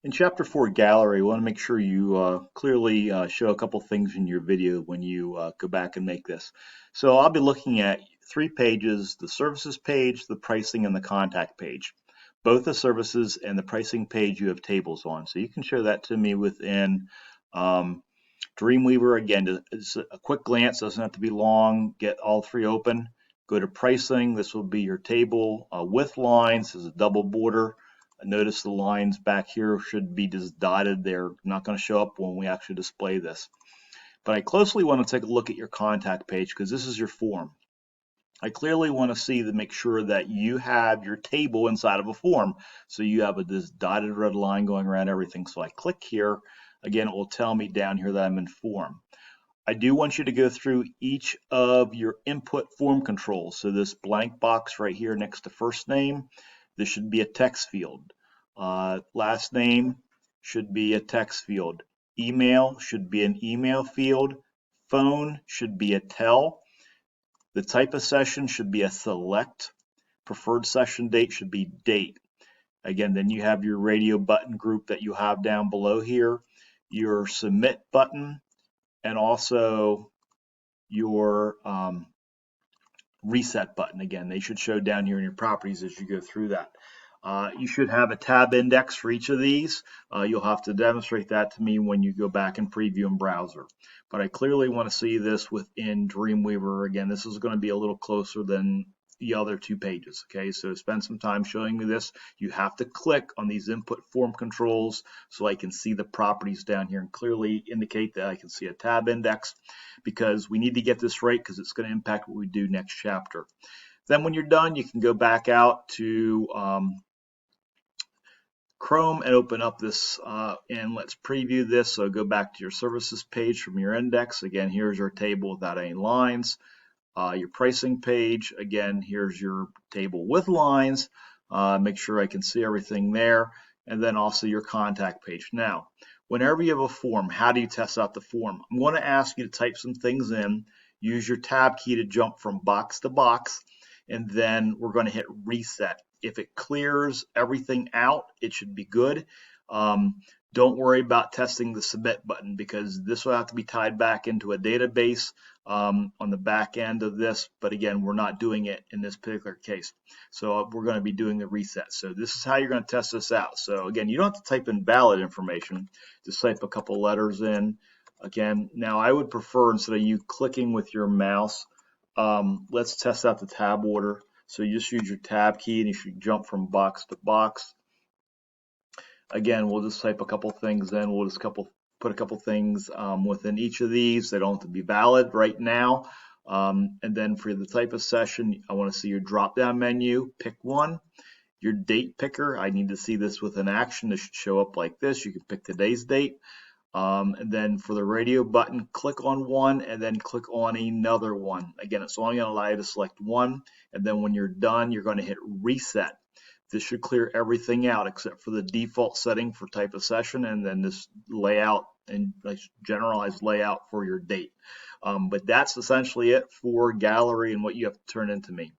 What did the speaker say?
In Chapter 4 Gallery, you want to make sure you clearly show a couple things in your video when you go back and make this. So I'll be looking at three pages: the services page, the pricing, and the contact page. Both the services and the pricing page you have tables on. So you can show that to me within um, Dreamweaver. Again, it's a quick glance, doesn't have to be long. Get all three open. Go to pricing. This will be your table with lines. There's a double border. Notice the lines back here should be just dotted. They're not going to show up when we actually display this. But I closely want to take a look at your contact page because this is your form. I clearly want to see to make sure that you have your table inside of a form. So you have this dotted red line going around everything. So I click here. Again, it will tell me down here that I'm in form. I do want you to go through each of your input form controls. So this blank box right here next to first name, this should be a text field. Last name should be a text field. Email should be an email field. Phone should be a tell. The type of session should be a select. Preferred session date should be date. Again, then you have your radio button group that you have down below here, your submit button, and also your reset button. Again, they should show down here in your properties as you go through that. You should have a tab index for each of these. You'll have to demonstrate that to me when you go back and preview in browser. But I clearly want to see this within Dreamweaver. Again, this is going to be a little closer than the other two pages. Okay, so spend some time showing me this. You have to click on these input form controls so I can see the properties down here and clearly indicate that I can see a tab index, because we need to get this right because it's going to impact what we do next chapter. Then when you're done, you can go back out to Chrome and open up this and let's preview this. So go back to your services page from your index. Again, here's your table without any lines. Your pricing page, again, here's your table with lines. Make sure I can see everything there. And then also your contact page. Now, whenever you have a form, how do you test out the form? I'm going to ask you to type some things in. Use your tab key to jump from box to box. And then we're going to hit reset. If it clears everything out, it should be good. Don't worry about testing the submit button because this will have to be tied back into a database on the back end of this. But again, we're not doing it in this particular case. So we're going to be doing the reset. So this is how you're going to test this out. So again, you don't have to type in valid information. Just type a couple letters in. Again, now I would prefer, instead of you clicking with your mouse, let's test out the tab order. So you just use your tab key and you should jump from box to box. Again, we'll just type a couple things in. We'll just put a couple things within each of these. They don't have to be valid right now. And then for the type of session, I want to see your drop-down menu. Pick one. Your date picker, I need to see this with an action. This should show up like this. You can pick today's date. And then for the radio button, click on one and then click on another one. Again, it's only going to allow you to select one. And then when you're done, you're going to hit reset. This should clear everything out except for the default setting for type of session and then this layout and generalized layout for your date. But that's essentially it for gallery and what you have to turn into me.